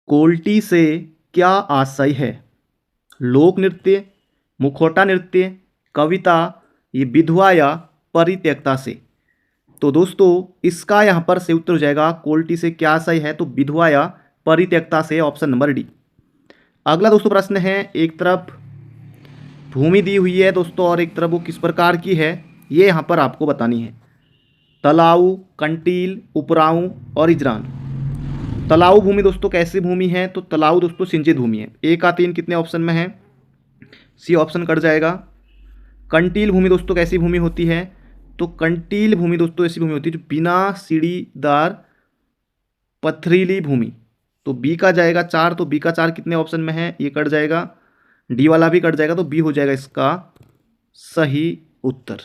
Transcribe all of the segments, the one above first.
कोल्टी से क्या आशय है? लोक नृत्य, मुखौटा नृत्य, कविता, ये विधवा या परित्यक्ता से। तो दोस्तों इसका यहाँ पर सही उत्तर हो जाएगा कोल्टी से क्या आशय है, तो विधवा या परित्यक्ता से, ऑप्शन नंबर डी। अगला दोस्तों प्रश्न है, एक तरफ भूमि दी हुई है दोस्तों और एक तरफ वो किस प्रकार की है, ये यहाँ पर आपको बतानी है। तलाऊ, कंटील, उपराऊ और इजरान। तलाऊ भूमि दोस्तों कैसी भूमि है, तो तलाऊ दोस्तों सिंचित भूमि है। ए का 3 कितने ऑप्शन में है, सी ऑप्शन कट जाएगा। कंटील भूमि दोस्तों कैसी भूमि होती है, तो कंटील भूमि दोस्तों ऐसी भूमि होती है जो बिना सीढ़ीदार पथरीली भूमि, तो बी का जाएगा 4। तो बी का 4 कितने ऑप्शन में है, ये कट जाएगा, डी वाला भी कट जाएगा, तो बी हो जाएगा इसका सही उत्तर।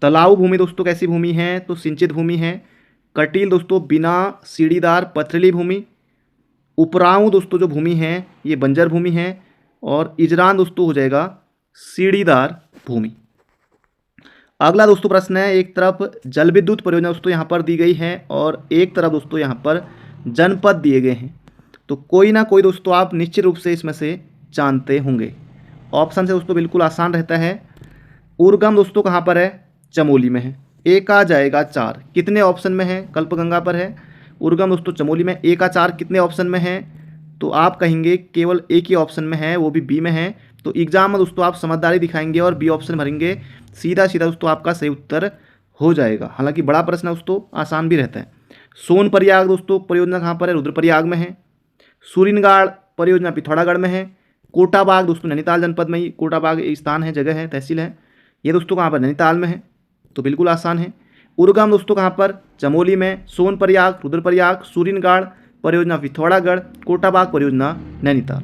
तलाऊ भूमि दोस्तों कैसी भूमि है, तो सिंचित भूमि है। कटील दोस्तों बिना सीढ़ीदार पथरीली भूमि। उपराऊ दोस्तों जो भूमि है ये बंजर भूमि है। और इजरान दोस्तों हो जाएगा सीढ़ीदार भूमि। अगला दोस्तों प्रश्न है, एक तरफ जल विद्युत परियोजना दोस्तों यहाँ पर दी गई है और एक तरफ दोस्तों यहाँ पर जनपद दिए गए हैं। तो कोई ना कोई दोस्तों आप निश्चित रूप से इसमें से जानते होंगे। ऑप्शन से दोस्तों बिल्कुल आसान रहता है। उर्गम दोस्तों कहाँ पर है, चमोली में है। ए का जाएगा 4, कितने ऑप्शन में है, कल्पगंगा पर है। उर्गम दोस्तों चमोली में, ए का 4 कितने ऑप्शन में है, तो आप कहेंगे केवल एक ही ऑप्शन में है, वो भी बी में है। तो एग्जाम में दोस्तों आप समझदारी दिखाएंगे और बी ऑप्शन भरेंगे, सीधा सीधा दोस्तों आपका सही उत्तर हो जाएगा। हालांकि बड़ा प्रश्न है दोस्तों, आसान भी रहता है। सोनप्रयाग दोस्तों परियोजना कहाँ पर है, रुद्रप्रयाग में है। सूरिनगाड़ परियोजना पिथौरागढ़ में है। कोटाबाग दोस्तों नैनीताल जनपद में ही कोटाबाग स्थान है, जगह है, तहसील है। ये दोस्तों कहाँ पर, नैनीताल में है, तो बिल्कुल आसान है। उर्गम दोस्तों कहाँ पर, चमोली में। सोनप्रयाग, रुद्रप्रयाग, सूरिनगाड़ परियोजना पिथौरागढ़, कोटाबाग परियोजना नैनीताल।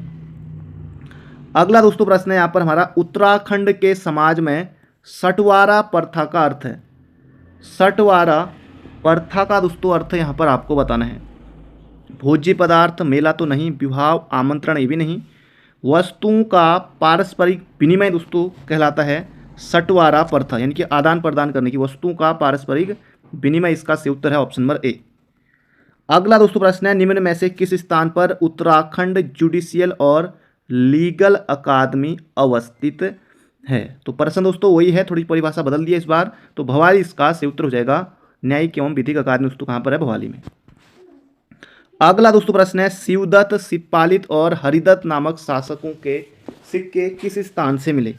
अगला दोस्तों प्रश्न है यहाँ पर हमारा, उत्तराखंड के समाज में सटवारा प्रथा का अर्थ है। सटवारा प्रथा का दोस्तों अर्थ यहाँ पर आपको बताना है। भोज्य पदार्थ, मेला तो नहीं, विवाह आमंत्रण ये भी नहीं, वस्तुओं का पारस्परिक विनिमय दोस्तों कहलाता है सटवारा प्रथा, यानी कि आदान प्रदान करने की, वस्तुओं का पारस्परिक विनिमय, इसका सही उत्तर है ऑप्शन नंबर ए। अगला दोस्तों प्रश्न है, निम्न में से किस स्थान पर उत्तराखंड जुडिशियल और लीगल अकादमी अवस्थित है। तो प्रश्न दोस्तों वही है, थोड़ी परिभाषा बदल दी है इस बार। तो भवाली इसका सही उत्तर हो जाएगा। न्यायिक एवं विधिक अकादमी दोस्तों कहाँ पर है, भवाली में। अगला दोस्तों प्रश्न है, शिवदत्त, शिवपालित और हरिदत्त नामक शासकों के सिक्के किस स्थान से मिले।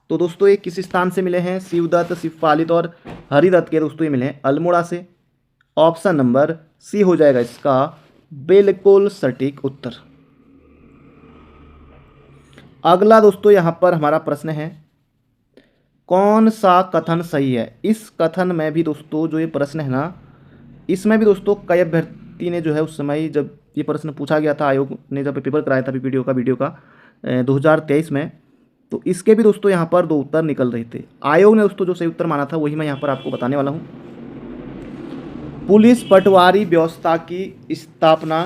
तो दोस्तों ये किस स्थान से मिले हैं, शिवदत्त, शिवपालित और हरिदत्त के दोस्तों ये मिले हैं अल्मोड़ा से। ऑप्शन नंबर सी हो जाएगा इसका बिल्कुल सटीक उत्तर। अगला दोस्तों यहाँ पर हमारा प्रश्न है, कौन सा कथन सही है। इस कथन में भी दोस्तों जो ये प्रश्न है ना, इसमें भी दोस्तों कई अभ्यर्थी ने जो है उस समय जब ये प्रश्न पूछा गया था, आयोग ने जब पेपर कराया था वीडियो का 2023 में, तो इसके भी दोस्तों यहाँ पर 2 उत्तर निकल रहे थे। आयोग ने दोस्तों जो सही उत्तर माना था वही मैं यहाँ पर आपको बताने वाला हूँ। पुलिस पटवारी व्यवस्था की स्थापना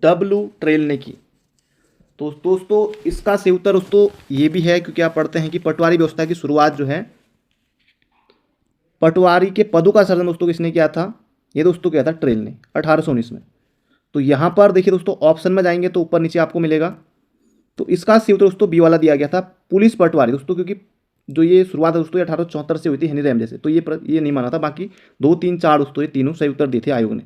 डब्ल्यू ट्रेल ने की। तो दोस्तों इसका सही उत्तर दोस्तों ये भी है, क्योंकि आप पढ़ते हैं कि पटवारी व्यवस्था की शुरुआत जो है, पटवारी के पदों का सृजन दोस्तों किसने किया था, ये दोस्तों किया था ट्रेल ने 1819 में। तो यहाँ पर देखिए दोस्तों ऑप्शन में जाएंगे तो ऊपर नीचे आपको मिलेगा, तो इसका सही उत्तर दोस्तों बी वाला दिया गया था, पुलिस पटवारी दोस्तों, क्योंकि जो ये शुरुआत है दोस्तों 1874 से हुई थी हेनरी रैमजे से, तो ये नहीं माना था। बाकी 2, 3, 4 दोस्तों ये तीनों सही उत्तर दिए थे आयोग ने।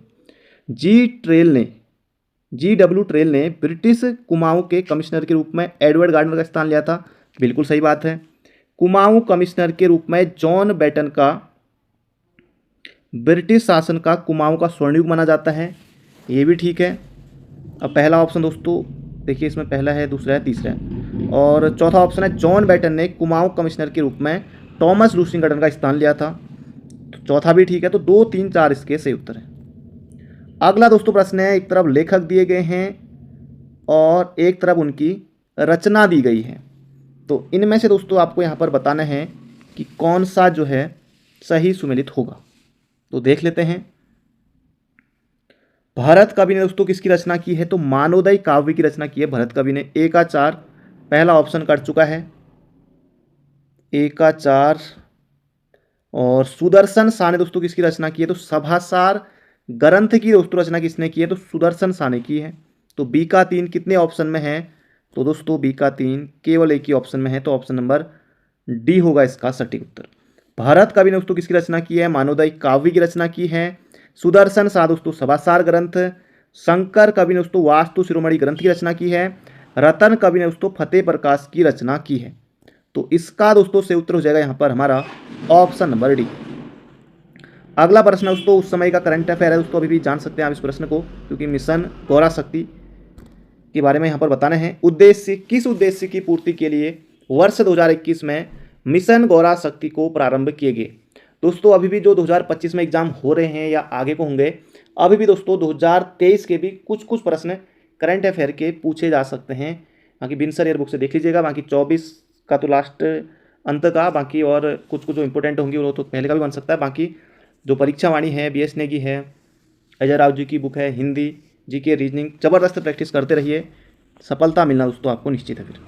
GW ट्रेल ने ब्रिटिश कुमाऊं के कमिश्नर के रूप में एडवर्ड गार्डनर का स्थान लिया था, बिल्कुल सही बात है। कुमाऊं कमिश्नर के रूप में जॉन बेटन का ब्रिटिश शासन का कुमाऊं का स्वर्णयुग माना जाता है, ये भी ठीक है। अब पहला ऑप्शन दोस्तों देखिए, इसमें पहला है, दूसरा है, तीसरा है, और चौथा ऑप्शन है जॉन बेटन ने कुमाऊं कमिश्नर के रूप में थॉमस लूसिंगटन का स्थान लिया था, तो चौथा भी ठीक है। तो 2, 3, 4 इसके सही उत्तर हैं। अगला दोस्तों प्रश्न है, एक तरफ लेखक दिए गए हैं और एक तरफ उनकी रचना दी गई है, तो इनमें से दोस्तों आपको यहाँ पर बताना है कि कौन सा जो है सही सुमेलित होगा। तो देख लेते हैं। भरत कवि ने दोस्तों किसकी रचना की है, तो मानवोदय काव्य की रचना की है भरत कवि ने। ए का 4 पहला ऑप्शन कट चुका है, ए का 4। और सुदर्शन शाह ने दोस्तों किसकी रचना की है, तो सभासार ग्रंथ की दोस्तों रचना किसने की है? तो सुदर्शन सा ने की है। तो बी का 3 कितने ऑप्शन में है? तो दोस्तों बी का 3 केवल एक ही ऑप्शन में है, तो ऑप्शन नंबर डी होगा इसका सटीक उत्तर। भारत कवि ने दोस्तों किसकी रचना की है? मानवोदय काव्य की रचना की है। सुदर्शन सा दोस्तों सभासार ग्रंथ। शंकर कवि ने दोस्तों वास्तु शिरोमणि ग्रंथ की रचना की है। रतन कवि ने दोस्तों फतेह प्रकाश की रचना की है। तो इसका दोस्तों से उत्तर हो जाएगा यहाँ पर हमारा ऑप्शन नंबर डी। अगला प्रश्न दोस्तों उस समय का करंट अफेयर है दोस्तों, अभी भी जान सकते हैं आप इस प्रश्न को, क्योंकि मिशन गौरा शक्ति के बारे में यहाँ पर बताने हैं। उद्देश्य, किस उद्देश्य की पूर्ति के लिए वर्ष 2021 में मिशन गौरा शक्ति को प्रारंभ किए गए? दोस्तों अभी भी जो 2025 में एग्जाम हो रहे हैं या आगे को होंगे, अभी भी दोस्तों 2023 के भी कुछ कुछ प्रश्न करंट अफेयर के पूछे जा सकते हैं। बाकी बिनसर ईयर बुक से देख लीजिएगा, बाकी 24 का तो लास्ट अंत का, बाकी और कुछ कुछ जो इंपॉर्टेंट होंगी वो तो पहले का भी बन सकता है। बाकी जो परीक्षा वाणी है, BS नेगी है, अजय राव जी की बुक है, हिंदी, GK, रीजनिंग, ज़बरदस्त प्रैक्टिस करते रहिए, सफलता मिलना दोस्तों आपको निश्चित है। फिर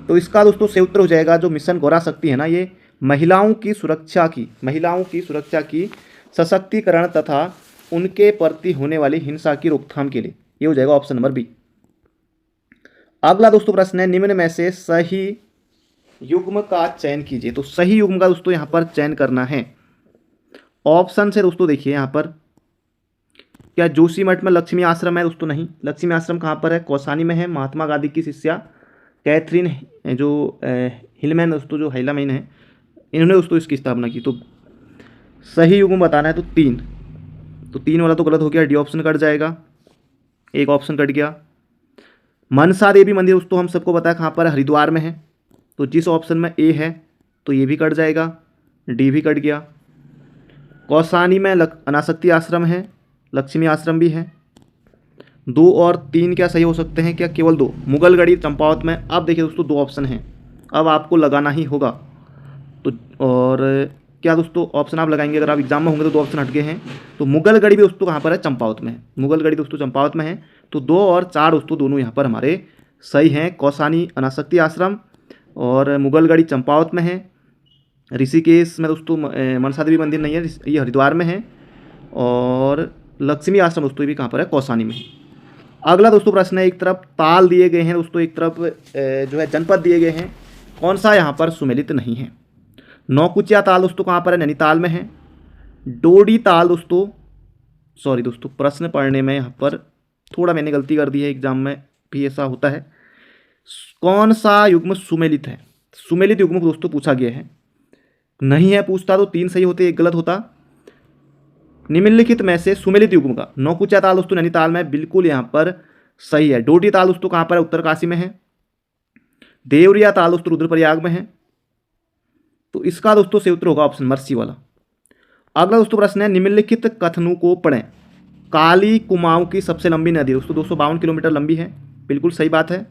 तो इसका दोस्तों से उत्तर हो जाएगा जो मिशन गौरा शक्ति है ना, ये महिलाओं की सुरक्षा की सशक्तिकरण तथा उनके प्रति होने वाली हिंसा की रोकथाम के लिए, ये हो जाएगा ऑप्शन नंबर बी। अगला दोस्तों प्रश्न है, निम्न में से सही युग्म का चयन कीजिए। तो सही युग्म का दोस्तों यहाँ पर चयन करना है। ऑप्शन से दोस्तों देखिए यहाँ पर, क्या जोशीमठ में लक्ष्मी आश्रम है? दोस्तों नहीं, लक्ष्मी आश्रम कहाँ पर है? कौसानी में है। महात्मा गांधी की शिष्या कैथरीन जो हिलमैन दोस्तों, जो हाइलामैन है, इन्होंने दोस्तों इसकी स्थापना की। तो सही युग्म बताना है तो 3, तो 3 वाला तो गलत हो गया, डी ऑप्शन कट जाएगा, एक ऑप्शन कट गया। मनसा देवी मंदिर दोस्तों हम सबको पता है कहाँ पर है, हरिद्वार में है, तो जिस ऑप्शन में ए है तो ये भी कट जाएगा, डी भी कट गया। कौसानी में अनासक्ति आश्रम है, लक्ष्मी आश्रम भी है। 2 और 3 क्या सही हो सकते हैं? क्या केवल 2? मुगलगढ़ी चंपावत में। अब देखिए दोस्तों 2 ऑप्शन हैं, अब आपको लगाना ही होगा। तो और क्या दोस्तों ऑप्शन आप लगाएंगे? अगर आप एग्जाम में होंगे तो 2 ऑप्शन हट गए हैं। तो मुगलगढ़ी भी दोस्तों कहाँ पर है? चंपावत में है। मुगलगढ़ी दोस्तों चंपावत में है। तो 2 और 4 दोस्तों दोनों यहाँ पर हमारे सही हैं। कौसानी अनासक्ति आश्रम और मुगलगढ़ी चंपावत में है। ऋषिकेश में दोस्तों मनसा देवी मंदिर नहीं है, ये हरिद्वार में है। और लक्ष्मी आश्रम दोस्तों ये भी कहाँ पर है? कौसानी में है। अगला दोस्तों प्रश्न है, एक तरफ ताल दिए गए हैं दोस्तों, एक तरफ जो है जनपद दिए गए हैं, कौन सा यहाँ पर सुमेलित नहीं है? नौकुचिया ताल दोस्तों कहाँ पर है? नैनीताल में है। डोडी ताल दोस्तों, सॉरी दोस्तों प्रश्न पढ़ने में यहाँ पर थोड़ा मैंने गलती कर दी है, एग्जाम में भी ऐसा होता है। कौन सा युग्म सुमेलित है? सुमेलित युग्म को दोस्तों पूछा गया है, नहीं है पूछता तो 3 सही होते, 1 गलत होता। निम्नलिखित में से सुमेलित युग्म का, नौकुचिया ताल दोस्तों नैनीताल में, बिल्कुल यहाँ पर सही है। डोडी ताल दोस्तों कहाँ पर है? उत्तरकाशी में है। देवरिया ताल दोस्तों रुद्रप्रयाग में है। तो इसका दोस्तों से उत्तर होगा ऑप्शन नंबर सी वाला। अगला दोस्तों प्रश्न है, निम्नलिखित कथनों को पढ़ें। काली कुमाऊं की सबसे लंबी नदी दोस्तों 252 किलोमीटर लंबी है, बिल्कुल सही बात है।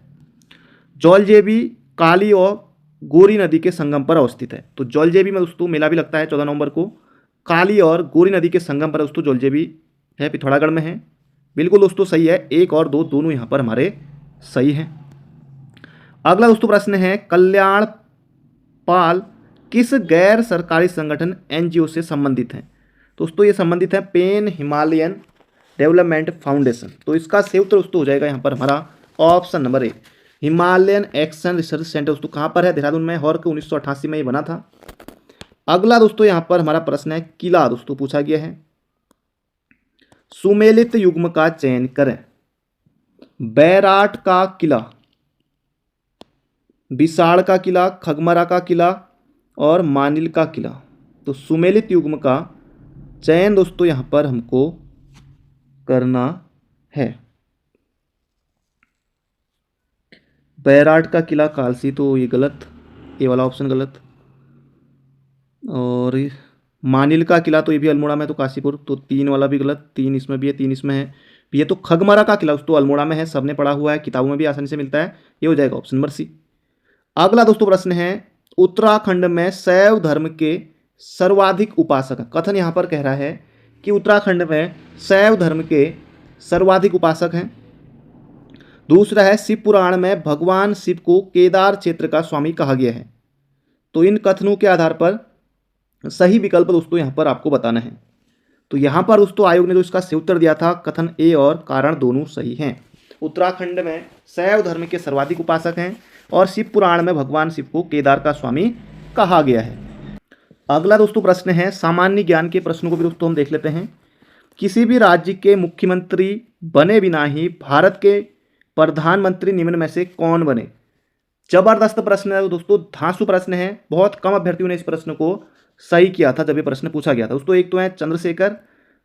जौलजेबी काली और गोरी नदी के संगम पर अवस्थित है। तो जौलजेबी में दोस्तों मेला भी लगता है 14 नवंबर को। काली और गोरी नदी के संगम पर दोस्तों जौलजेबी है, पिथौरागढ़ में है, बिल्कुल दोस्तों सही है। 1 और 2 दोनों यहाँ पर हमारे सही हैं। अगला दोस्तों प्रश्न है, कल्याण पाल किस गैर सरकारी संगठन NGO से संबंधित हैं? दोस्तों ये संबंधित है पेन हिमालयन डेवलपमेंट फाउंडेशन। तो इसका सही उत्तर दोस्तों हो जाएगा यहाँ पर हमारा option number A, Himalayan action research centre दोस्तों कहाँ पर है? देहरादून में। हॉर्क 1988 में ये बना था। अगला दोस्तों यहाँ पर हमारा प्रश्न है, किला दोस्तों पूछा गया है। सुमेलित युग्म का चयन करें। बैराट का किला, बिसाड़ का किला, खगमरा का किला और मानिल का किला। तो सुमेलित युग्म का चयन दोस्तों यहाँ पर हमको करना है। बैराट का किला कालसी, तो ये गलत, ये वाला ऑप्शन गलत। और मानिल का किला तो ये भी अल्मोड़ा में, तो काशीपुर, तो 3 वाला भी गलत। 3 इसमें भी है, 3 इसमें है। ये तो खगमरा का किला दोस्तों अल्मोड़ा में है, सबने पढ़ा हुआ है, किताबों में भी आसानी से मिलता है, ये हो जाएगा ऑप्शन नंबर सी। अगला दोस्तों प्रश्न है, उत्तराखंड में शैव धर्म के सर्वाधिक उपासक हैं। कथन यहाँ पर कह रहा है कि उत्तराखंड में शैव धर्म के सर्वाधिक उपासक हैं। दूसरा है, शिव पुराण में भगवान शिव को केदार क्षेत्र का स्वामी कहा गया है। तो इन कथनों के आधार पर सही विकल्प दोस्तों यहाँ पर आपको बताना है। तो यहाँ पर दोस्तों आयोग ने जो इसका सही उत्तर दिया था कथन ए और कारण दोनों सही हैं। उत्तराखंड में शैव धर्म के सर्वाधिक उपासक हैं और शिव पुराण में भगवान शिव को केदार का स्वामी कहा गया है। अगला दोस्तों प्रश्न है सामान्य ज्ञान के प्रश्नों को भी दोस्तों हम देख लेते हैं। किसी भी राज्य के मुख्यमंत्री बने बिना ही भारत के प्रधानमंत्री निम्न में से कौन बने? जबरदस्त प्रश्न है दोस्तों, धांसू प्रश्न है। बहुत कम अभ्यर्थियों ने इस प्रश्न को सही किया था जब ये प्रश्न पूछा गया था दोस्तों। एक तो है चंद्रशेखर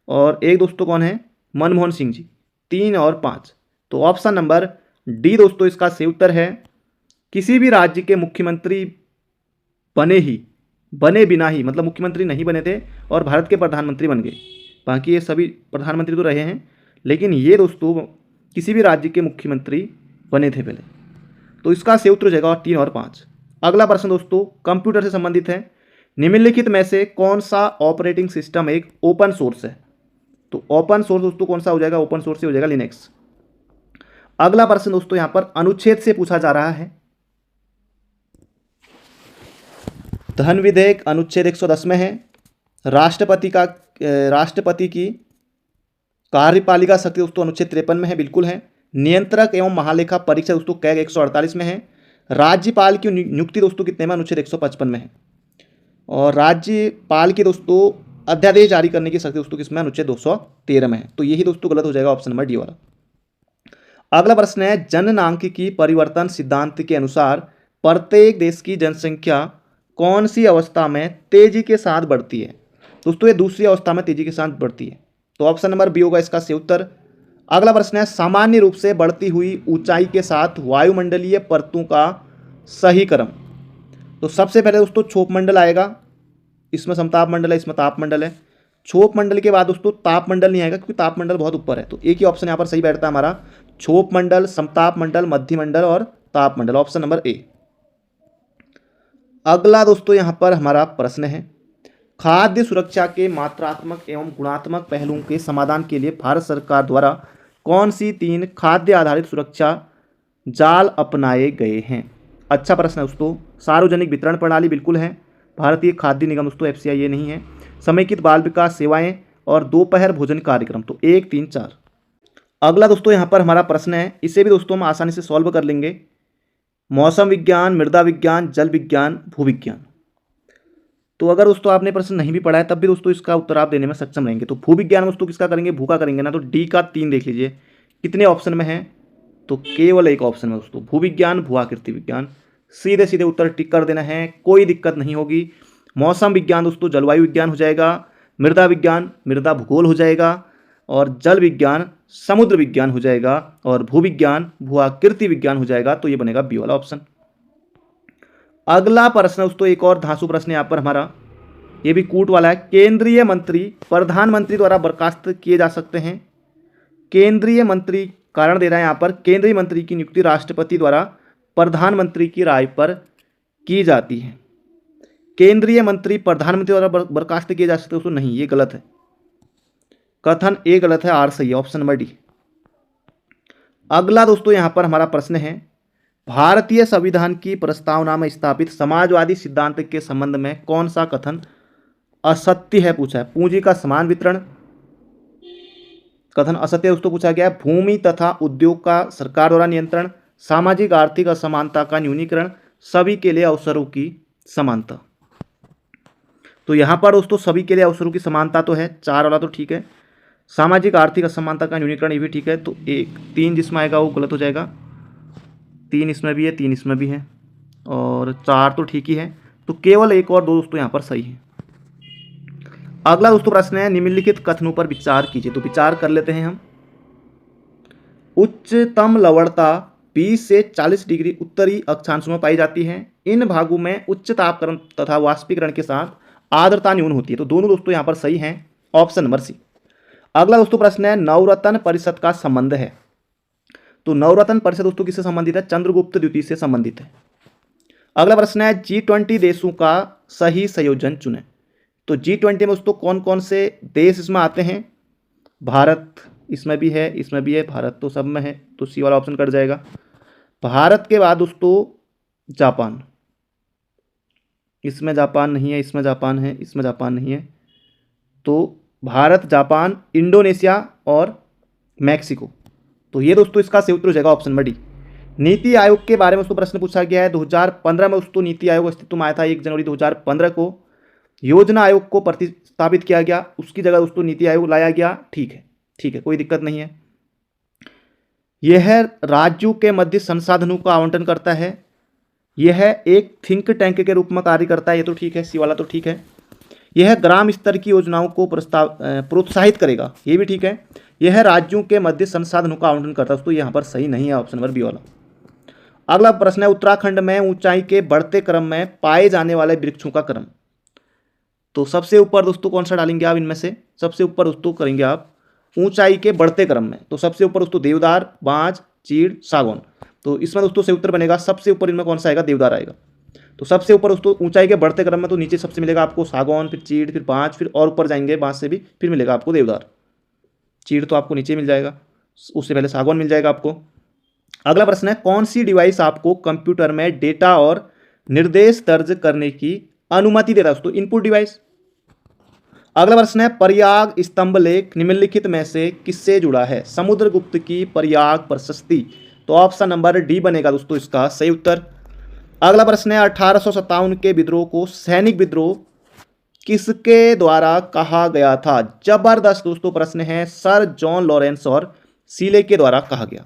और एक दोस्तों कौन है, मनमोहन सिंह जी। 3 और 5, तो ऑप्शन नंबर डी दोस्तों इसका सही उत्तर है। किसी भी राज्य के मुख्यमंत्री बने बिना ही, मतलब मुख्यमंत्री नहीं बने थे और भारत के प्रधानमंत्री बन गए। बाकी ये सभी प्रधानमंत्री तो रहे हैं, लेकिन ये दोस्तों किसी भी राज्य के मुख्यमंत्री बने थे पहले। तो इसका सही उत्तर हो जाएगा 3 और 5। अगला प्रश्न दोस्तों कंप्यूटर से संबंधित है। निम्नलिखित में से कौन सा ऑपरेटिंग सिस्टम एक ओपन सोर्स है? तो ओपन सोर्स दोस्तों कौन सा हो जाएगा? ओपन सोर्स से हो जाएगा लिनक्स। अगला प्रश्न दोस्तों यहां पर अनुच्छेद से पूछा जा रहा है। धन विधेयक अनुच्छेद 110 में है। राष्ट्रपति की कार्यपालिका शक्ति दोस्तों अनुच्छेद 53 में है, बिल्कुल है। नियंत्रक एवं महालेखा परीक्षा दोस्तों कैग 148 में है। राज्यपाल की नियुक्ति दोस्तों कितने में? अनुच्छेद 155 में है। और राज्यपाल की दोस्तों अध्यादेश जारी करने की शक्ति दोस्तों किसमें? अनुच्छेद 213 में है। तो यही दोस्तों गलत हो जाएगा ऑप्शन नंबर डी वाला। अगला प्रश्न है जननांकिकी परिवर्तन सिद्धांत के अनुसार प्रत्येक देश की जनसंख्या कौन सी अवस्था में तेजी के साथ बढ़ती है? दोस्तों ये दूसरी अवस्था में तेजी के साथ बढ़ती है, तो ऑप्शन नंबर बी होगा इसका सही उत्तर। अगला प्रश्न है सामान्य रूप से बढ़ती हुई ऊंचाई के साथ वायुमंडलीय परतों का सही क्रम। तो सबसे पहले दोस्तों क्षोभ मंडल आएगा, इसमें समताप मंडल है, इसमें ताप मंडल है। क्षोभ मंडल के बाद दोस्तों ताप मंडल नहीं आएगा क्योंकि ताप मंडल बहुत ऊपर है, तो एक ही ऑप्शन यहाँ पर सही बैठता है हमारा, क्षोभ मंडल, समताप मंडल, मध्य मंडल और ताप मंडल, ऑप्शन नंबर ए। अगला दोस्तों यहाँ पर हमारा प्रश्न है खाद्य सुरक्षा के मात्रात्मक एवं गुणात्मक पहलुओं के समाधान के लिए भारत सरकार द्वारा कौन सी 3 खाद्य आधारित सुरक्षा जाल अपनाए गए हैं? अच्छा प्रश्न है दोस्तों। सार्वजनिक वितरण प्रणाली बिल्कुल है, भारतीय खाद्य निगम दोस्तों FCI ये नहीं है। समेकित बाल विकास सेवाएं और दोपहर भोजन कार्यक्रम, तो 1, 3, 4। अगला दोस्तों यहाँ पर हमारा प्रश्न है, इसे भी दोस्तों हम आसानी से सॉल्व कर लेंगे। मौसम विज्ञान, मृदा विज्ञान, जल विज्ञान, भूविज्ञान। तो अगर दोस्तों आपने प्रश्न नहीं भी पढ़ा है तब भी दोस्तों इसका उत्तर आप देने में सक्षम रहेंगे। तो भूविज्ञान दोस्तों किसका करेंगे? भू का करेंगे ना, तो डी का 3 देख लीजिए कितने ऑप्शन में है, तो केवल एक ऑप्शन में दोस्तों भूविज्ञान, भू आकृति विज्ञान। सीधे सीधे उत्तर टिक कर देना है, कोई दिक्कत नहीं होगी। मौसम विज्ञान दोस्तों जलवायु विज्ञान हो जाएगा, मृदा विज्ञान मृदा भूगोल हो जाएगा, और जल विज्ञान समुद्र विज्ञान हो जाएगा, और भूविज्ञान भू आकृति विज्ञान हो जाएगा। तो ये बनेगा बी वाला ऑप्शन। अगला प्रश्न दोस्तों एक और धांसू प्रश्न यहाँ पर हमारा, ये भी कूट वाला है। केंद्रीय मंत्री प्रधानमंत्री द्वारा बर्खास्त किए जा सकते हैं। केंद्रीय मंत्री कारण दे रहा है यहाँ पर, केंद्रीय मंत्री की नियुक्ति राष्ट्रपति द्वारा प्रधानमंत्री की राय पर की जाती है। केंद्रीय मंत्री प्रधानमंत्री द्वारा बर्खास्त किए जा सकते दोस्तों नहीं, ये गलत है। कथन ए गलत है, आर सही है, ऑप्शन नंबर डी। अगला दोस्तों यहाँ पर हमारा प्रश्न है भारतीय संविधान की प्रस्तावना में स्थापित समाजवादी सिद्धांत के संबंध में कौन सा कथन असत्य है पूछा है। पूंजी का समान वितरण, कथन असत्य दोस्तों पूछा गया है। भूमि तथा उद्योग का सरकार द्वारा नियंत्रण, सामाजिक आर्थिक असमानता का न्यूनीकरण, सभी के लिए अवसरों की समानता। तो यहाँ पर दोस्तों सभी के लिए अवसरों की समानता तो है, 4 वाला तो ठीक है। सामाजिक आर्थिक असमानता का न्यूनीकरण ये भी ठीक है, तो 1, 3 जिसमें आएगा वो गलत हो जाएगा। 3 इसमें भी है, 3 इसमें भी है, और 4 तो ठीक ही है। तो केवल 1 और 2 दोस्तों यहाँ पर सही है। अगला दोस्तों प्रश्न है निम्नलिखित कथनों पर विचार कीजिए। तो विचार कर लेते हैं हम। उच्चतम लवणता 20 से 40 डिग्री उत्तरी अक्षांशों में पाई जाती है। इन भागों में उच्च तापकरण तथा वाष्पीकरण के साथ आर्द्रता न्यून होती है। तो दोनों दोस्तों यहाँ पर सही हैं, ऑप्शन नंबर सी। अगला दोस्तों प्रश्न है नवरत्न परिषद का संबंध है। तो नवरत्न परिषद दोस्तों किससे संबंधित है? चंद्रगुप्त द्वितीय से संबंधित है। अगला प्रश्न है G20 देशों का सही संयोजन चुनें। तो G20 में दोस्तों कौन कौन से देश इसमें आते हैं? भारत इसमें भी है, इसमें भी है, भारत तो सब में है, तो सी वाला ऑप्शन कट जाएगा। भारत के बाद दोस्तों जापान, इसमें जापान नहीं है, इसमें जापान है, इसमें जापान नहीं है, तो भारत, जापान, इंडोनेशिया और मैक्सिको। तो ये दोस्तों इसका सही उत्तर हो जाएगा option number D. NITI Aayog के बारे में दोस्तों प्रश्न पूछा गया है। 2015 में दोस्तों नीति आयोग अस्तित्व में आया था, 1 जनवरी 2015 को। योजना आयोग को प्रतिस्थापित किया गया, उसकी जगह दोस्तों नीति आयोग लाया गया। ठीक है, कोई दिक्कत नहीं है। यह राज्यों के मध्य संसाधनों का आवंटन करता है। यह एक थिंक टैंक के रूप में कार्य करता है, ये तो ठीक है, सी वाला तो ठीक है। यह ग्राम स्तर की योजनाओं को प्रोत्साहित करेगा, ये भी ठीक है। यह राज्यों के मध्य संसाधनों का आवंटन करता है, दोस्तों यहाँ पर सही नहीं है, ऑप्शन नंबर बी वाला। अगला प्रश्न है, उत्तराखंड में ऊंचाई के बढ़ते क्रम में पाए जाने वाले वृक्षों का क्रम। तो सबसे ऊपर दोस्तों कौन सा डालेंगे आप इनमें से? सबसे ऊपर दोस्तों करेंगे आप ऊंचाई के बढ़ते क्रम में, तो सबसे ऊपर दोस्तों देवदार, बांज, चीड़, सागौन। तो इसमें दोस्तों सही उत्तर बनेगा सबसे ऊपर इनमें कौन सा आएगा? देवदार आएगा। तो सबसे ऊपर दोस्तों ऊंचाई के बढ़ते क्रम में तो नीचे सबसे मिलेगा आपको सागौन, फिर चीड़, फिर बांज, फिर और ऊपर जाएंगे बांज से भी फिर मिलेगा आपको देवदार। चीड़ तो आपको नीचे मिल जाएगा, उससे पहले सागौन मिल जाएगा आपको। अगला प्रश्न है, कौन सी डिवाइस आपको कंप्यूटर में डेटा और निर्देश दर्ज करने की अनुमति देता है? दोस्तों इनपुट डिवाइस। अगला प्रश्न है, प्रयाग स्तंभ लेख निम्नलिखित में से किससे जुड़ा है? समुद्रगुप्त की प्रयाग प्रशस्ति। तो ऑप्शन नंबर डी बनेगा दोस्तों इसका सही उत्तर। अगला प्रश्न है, 1857 के विद्रोह को सैनिक विद्रोह किसके द्वारा कहा गया था? जबरदस्त दोस्तों प्रश्न है, सर जॉन लॉरेंस और सीले के द्वारा कहा गया।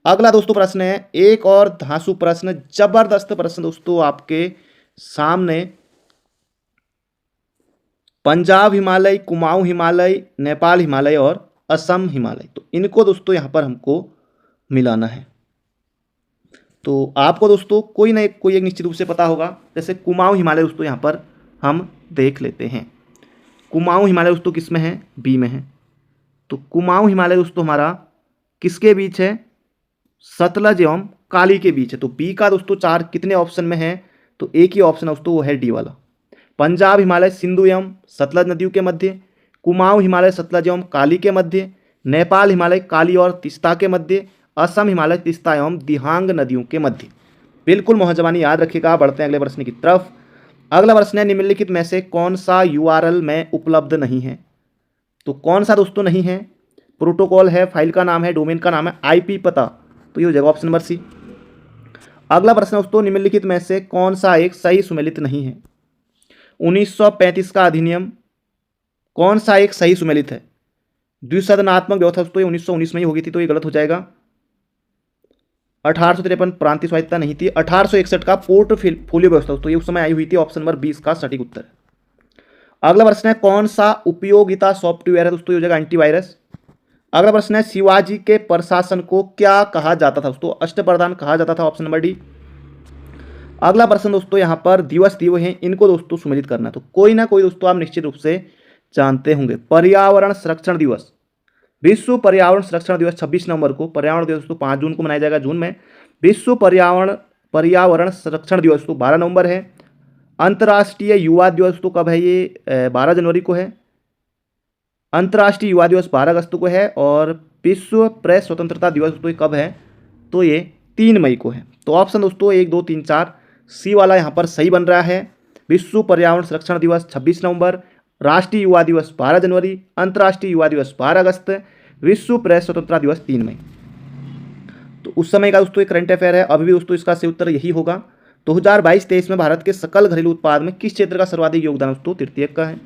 अगला दोस्तों प्रश्न है, एक और धांसू प्रश्न, जबरदस्त प्रश्न दोस्तों आपके सामने। पंजाब हिमालय, कुमाऊं हिमालय, नेपाल हिमालय और असम हिमालय, तो इनको दोस्तों यहाँ पर हमको मिलाना है। तो आपको दोस्तों कोई ना कोई एक निश्चित रूप से पता होगा, जैसे कुमाऊं हिमालय दोस्तों यहाँ पर हम देख लेते हैं। कुमाऊं हिमालय दोस्तों किस में है? बी में है। तो कुमाऊं हिमालय दोस्तों हमारा किसके बीच है? सतलज एवं काली के बीच है। तो बी का दोस्तों 4 कितने ऑप्शन में है? तो एक ही ऑप्शन है दोस्तों, वो है डी वाला। पंजाब हिमालय सिंधु एवं सतलज नदियों के मध्य, कुमाऊं हिमालय सतलज एवं काली के मध्य, नेपाल हिमालय काली और तिस्ता के मध्य, असम हिमालय तिस्ता एवं दिहांग नदियों के मध्य। बिल्कुल मोहजबानी याद रखिएगा। बढ़ते हैं अगले प्रश्न की तरफ। अगला प्रश्न है, निम्नलिखित में से कौन सा यूआरएल में उपलब्ध नहीं है? तो कौन सा दोस्तों नहीं है? प्रोटोकॉल है, फाइल का नाम है, डोमेन का नाम है, आईपी पता। तो ये हो जाएगा ऑप्शन नंबर सी। अगला प्रश्न दोस्तों, निम्नलिखित में से कौन सा एक सही सुमेलित नहीं है? 1935 का अधिनियम कौन सा एक सही सुमेलित है? द्विसदनात्मक व्यवस्था दोस्तों ये 1919 में ही होगी थी, तो ये गलत हो जाएगा। 1853 प्रांतीय स्वायत्तता नहीं थी। 1861 का पोर्टफोलियो व्यवस्था दोस्तों ये उस समय आई हुई थी, ऑप्शन नंबर 20 का सटीक उत्तर। अगला प्रश्न है, कौन सा उपयोगिता सॉफ्टवेयर है दोस्तों? ये हो जाएगा एंटीवायरस। अगला प्रश्न है, शिवाजी के प्रशासन को क्या कहा जाता था दोस्तों? अष्टप्रधान कहा जाता था, ऑप्शन नंबर डी। अगला प्रश्न दोस्तों यहाँ पर दिवस दिए हैं, इनको दोस्तों सुमेलित करना है। तो कोई ना कोई दोस्तों आप निश्चित रूप से जानते होंगे। पर्यावरण संरक्षण दिवस, विश्व पर्यावरण संरक्षण दिवस 26 नवंबर को। पर्यावरण दिवस दोस्तों 5 जून को मनाया जाएगा, जून में। विश्व पर्यावरण संरक्षण दिवस तो 12 नवंबर है। अंतर्राष्ट्रीय युवा दिवस तो कब है? ये 12 जनवरी को है। अंतर्राष्ट्रीय युवा दिवस 12 अगस्त को है। और विश्व प्रेस स्वतंत्रता दिवस तो कब है? तो ये 3 मई को है। तो ऑप्शन दोस्तों 1, 2, 3, 4 सी वाला यहाँ पर सही बन रहा है। विश्व पर्यावरण संरक्षण दिवस 26 नवंबर, राष्ट्रीय युवा दिवस 12 जनवरी, अंतर्राष्ट्रीय युवा दिवस 12 अगस्त, विश्व प्रेस स्वतंत्रता दिवस 3 मई। तो उस समय का दोस्तों एक करंट अफेयर है, अभी भी दोस्तों इसका सही उत्तर यही होगा। 2022-23 में भारत के सकल घरेलू उत्पाद में किस क्षेत्र का सर्वाधिक योगदान दोस्तों? तृतीयक का है,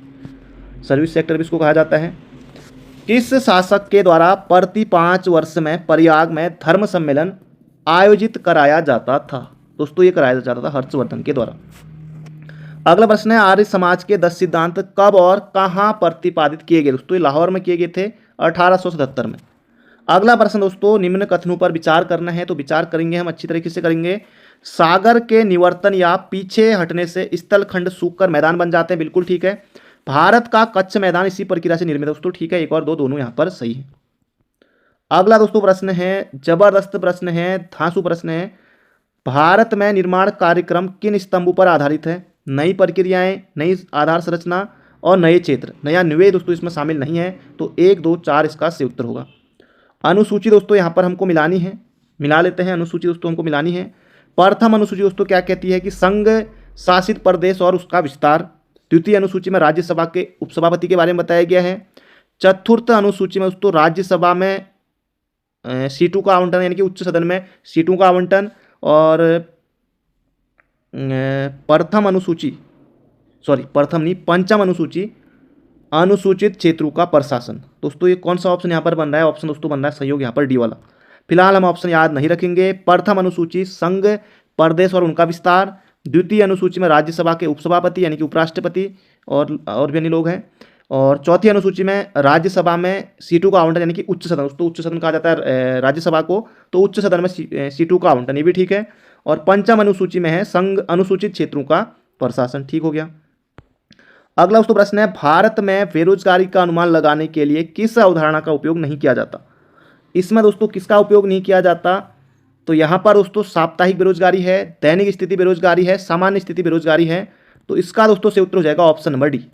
सर्विस सेक्टर भी इसको कहा जाता है। किस शासक के द्वारा प्रति 5 वर्ष में प्रयाग में धर्म सम्मेलन आयोजित कराया जाता था? दोस्तों ये कराया जाता था हर्षवर्धन के द्वारा। अगला प्रश्न है, आर्य समाज के 10 सिद्धांत कब और कहां प्रतिपादित किए गए? दोस्तों ये लाहौर में किए गए थे 1877 में। अगला प्रश्न दोस्तों, निम्न कथनों पर विचार करना है, तो विचार करेंगे हम अच्छी तरीके से करेंगे। सागर के निवर्तन या पीछे हटने से स्थलखंड सूखकर मैदान बन जाते हैं, बिल्कुल ठीक है। भारत का कच्छ मैदान इसी प्रक्रिया से निर्मित है, दोस्तों ठीक है। 1 और 2 दोनों यहाँ पर सही है। अगला दोस्तों प्रश्न है, जबरदस्त प्रश्न है, धांसू प्रश्न है। भारत में निर्माण कार्यक्रम किन स्तंभों पर आधारित है? नई प्रक्रियाएं, नई आधार संरचना और नए क्षेत्र। नया निवेश दोस्तों इसमें शामिल नहीं है, तो 1, 2, 4 इसका सही उत्तर होगा। अनुसूची दोस्तों यहाँ पर हमको मिलानी है, मिला लेते हैं। अनुसूची दोस्तों हमको मिलानी है। प्रथम अनुसूची दोस्तों क्या कहती है कि संघ शासित प्रदेश और उसका विस्तार। द्वितीय अनुसूची में राज्यसभा के उपसभापति के बारे में बताया गया है। चतुर्थ अनुसूची में दोस्तों राज्यसभा में सीटों का आवंटन यानी कि उच्च सदन में सीटों का आवंटन, और पंचम अनुसूची अनुसूचित क्षेत्रों का प्रशासन। दोस्तों ये कौन सा ऑप्शन यहाँ पर बन रहा है? ऑप्शन दोस्तों बन रहा है सहयोग यहाँ पर डी वाला। फिलहाल हम ऑप्शन याद नहीं रखेंगे। प्रथम अनुसूची संघ प्रदेश और उनका विस्तार, द्वितीय अनुसूची में राज्यसभा के उपसभापति यानी कि उपराष्ट्रपति और भी अन्य लोग हैं, और चौथी अनुसूची में राज्यसभा में सीटों का आवंटन यानी कि उच्च सदन, दोस्तों उच्च सदन कहा जाता है राज्यसभा को, तो उच्च सदन में सीटों का आवंटन, ये भी ठीक है। और पंचम अनुसूची में है संघ अनुसूचित क्षेत्रों का प्रशासन, ठीक हो गया। अगला दोस्तों प्रश्न है, भारत में बेरोजगारी का अनुमान लगाने के लिए किस अवधारणा का उपयोग नहीं किया जाता? इसमें दोस्तों किसका उपयोग नहीं किया जाता? तो यहाँ पर दोस्तों साप्ताहिक बेरोजगारी है, दैनिक स्थिति बेरोजगारी है, सामान्य स्थिति बेरोजगारी है। तो इसका दोस्तों से उत्तर हो जाएगा ऑप्शन नंबर डी।